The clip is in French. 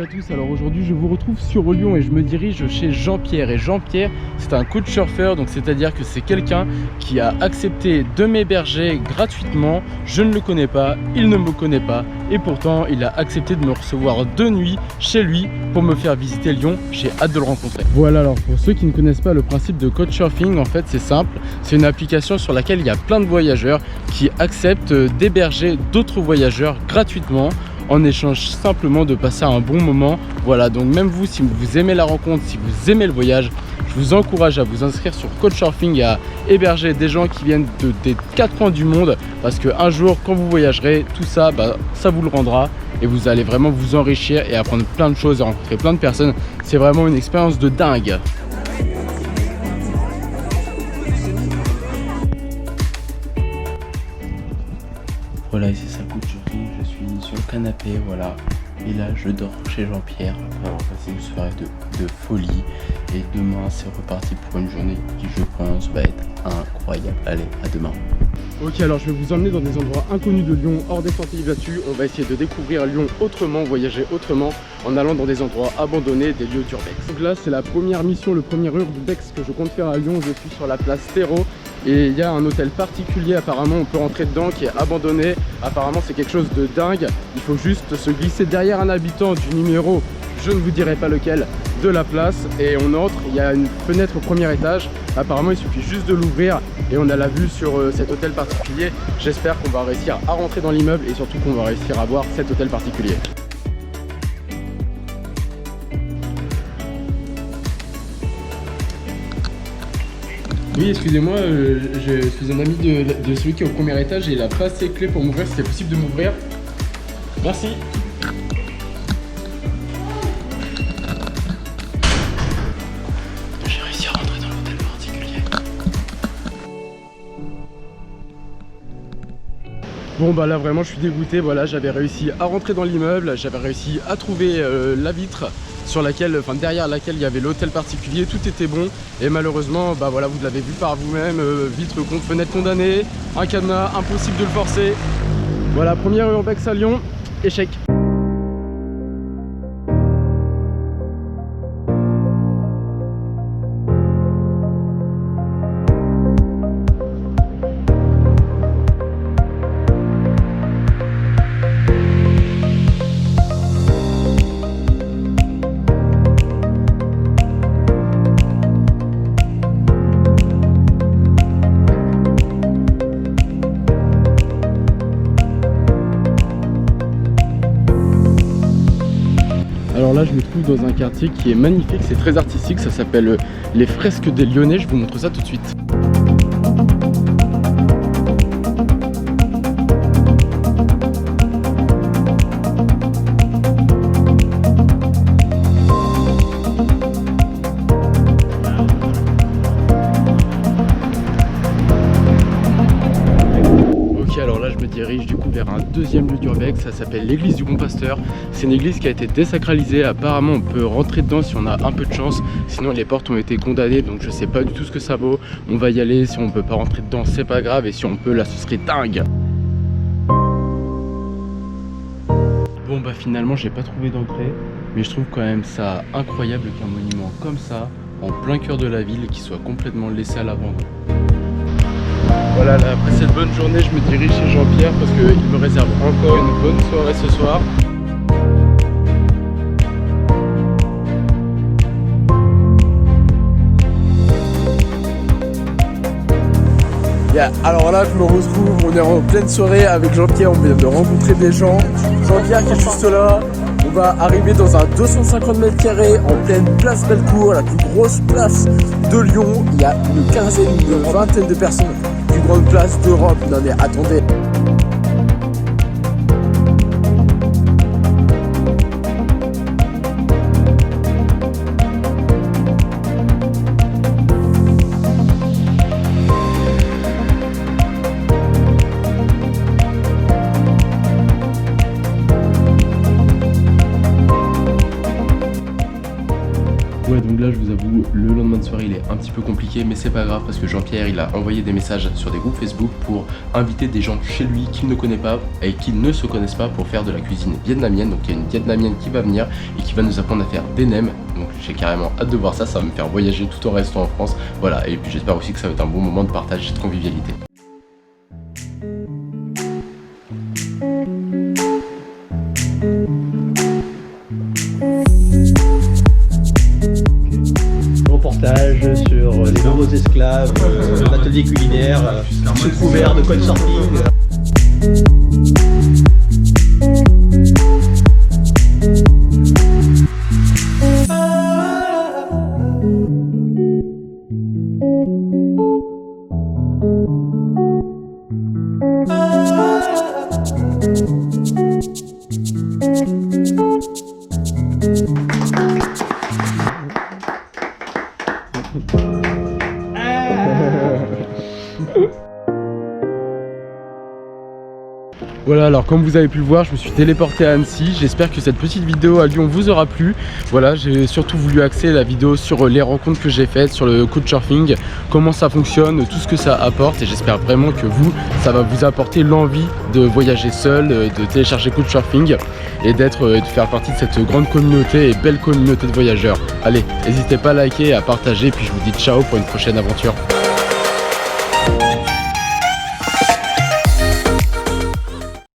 Salut à tous, alors aujourd'hui je vous retrouve sur Lyon et je me dirige chez Jean-Pierre. Et Jean-Pierre, c'est un coach surfeur, donc c'est-à-dire que c'est quelqu'un qui a accepté de m'héberger gratuitement. Je ne le connais pas, il ne me connaît pas, et pourtant il a accepté de me recevoir 2 nuits chez lui pour me faire visiter Lyon. J'ai hâte de le rencontrer. Voilà, alors pour ceux qui ne connaissent pas le principe de coach surfing, en fait c'est simple, c'est une application sur laquelle il y a plein de voyageurs qui acceptent d'héberger d'autres voyageurs gratuitement, en échange simplement de passer un bon moment. Voilà, donc même vous, si vous aimez la rencontre, si vous aimez le voyage, je vous encourage à vous inscrire sur Couchsurfing et à héberger des gens qui viennent des 4 coins du monde, parce qu'un jour quand vous voyagerez, tout ça, ça vous le rendra et vous allez vraiment vous enrichir et apprendre plein de choses et rencontrer plein de personnes. C'est vraiment une expérience de dingue. Voilà, ici ça coûte surtout, je suis sur le canapé, voilà. Et là, je dors chez Jean-Pierre après avoir passé une soirée de folie. Et demain, c'est reparti pour une journée qui, je pense, va être incroyable. Allez, à demain. Ok, alors je vais vous emmener dans des endroits inconnus de Lyon, hors des sentiers battus. On va essayer de découvrir Lyon autrement, voyager autrement, en allant dans des endroits abandonnés, des lieux d'urbex. Donc là, c'est la première mission, le premier urbex que je compte faire à Lyon. Je suis sur la place Terreau. Et il y a un hôtel particulier, apparemment on peut rentrer dedans, qui est abandonné. Apparemment c'est quelque chose de dingue. Il faut juste se glisser derrière un habitant du numéro, je ne vous dirai pas lequel, de la place. Et on entre, il y a une fenêtre au premier étage. Apparemment il suffit juste de l'ouvrir et on a la vue sur cet hôtel particulier. J'espère qu'on va réussir à rentrer dans l'immeuble et surtout qu'on va réussir à voir cet hôtel particulier. Oui, excusez-moi, je suis un ami de celui qui est au premier étage et il n'a pas assez clés pour m'ouvrir, si c'est possible de m'ouvrir. Merci. J'ai réussi à rentrer dans l'hôtel particulier. Bon bah là vraiment je suis dégoûté, voilà, j'avais réussi à rentrer dans l'immeuble, j'avais réussi à trouver la vitre sur laquelle, derrière laquelle il y avait l'hôtel particulier, tout était bon et malheureusement bah voilà, vous l'avez vu par vous-même, vitre contre fenêtre condamnée, un cadenas, impossible de le forcer. Voilà, première urbex à Lyon, échec. Alors là je me trouve dans un quartier qui est magnifique, c'est très artistique, ça s'appelle les Fresques des Lyonnais, je vous montre ça tout de suite. Alors là je me dirige du coup vers un deuxième lieu d'urbex, ça s'appelle l'église du Bon Pasteur. C'est une église qui a été désacralisée, apparemment on peut rentrer dedans si on a un peu de chance, sinon les portes ont été condamnées, donc je sais pas du tout ce que ça vaut. On va y aller, si on peut pas rentrer dedans c'est pas grave, et si on peut là ce serait dingue. Bon bah finalement j'ai pas trouvé d'entrée, mais je trouve quand même ça incroyable qu'un monument comme ça, en plein cœur de la ville, qui soit complètement laissé à l'abandon. Voilà, là, après cette bonne journée, je me dirige chez Jean-Pierre parce qu'il me réserve encore une bonne soirée ce soir. Alors là, je me retrouve, on est en pleine soirée avec Jean-Pierre, on vient de rencontrer des gens. Jean-Pierre qui est juste là. On va arriver dans un 250 m² en pleine place Bellecour, la plus grosse place de Lyon. Il y a une quinzaine, une vingtaine de personnes. Plus grande place d'Europe. Non mais attendez. Ouais, donc là je vous avoue, le lendemain de soirée il est un petit peu compliqué, mais c'est pas grave parce que Jean-Pierre il a envoyé des messages sur des groupes Facebook pour inviter des gens chez lui qu'il ne connaît pas et qui ne se connaissent pas pour faire de la cuisine vietnamienne. Donc il y a une vietnamienne qui va venir et qui va nous apprendre à faire des nems. Donc j'ai carrément hâte de voir ça, ça va me faire voyager tout en restant en France. Voilà, et puis j'espère aussi que ça va être un bon moment de partage et de convivialité. Reportage sur les nouveaux esclaves, l'atelier culinaire, sous couvert de couchsurfing. Voilà, alors comme vous avez pu le voir, je me suis téléporté à Annecy. J'espère que cette petite vidéo à Lyon vous aura plu. Voilà, j'ai surtout voulu axer la vidéo sur les rencontres que j'ai faites, sur le couchsurfing, comment ça fonctionne, tout ce que ça apporte. Et j'espère vraiment que vous, ça va vous apporter l'envie de voyager seul, de télécharger couchsurfing et de faire partie de cette grande communauté et belle communauté de voyageurs. Allez, n'hésitez pas à liker et à partager. Puis je vous dis ciao pour une prochaine aventure.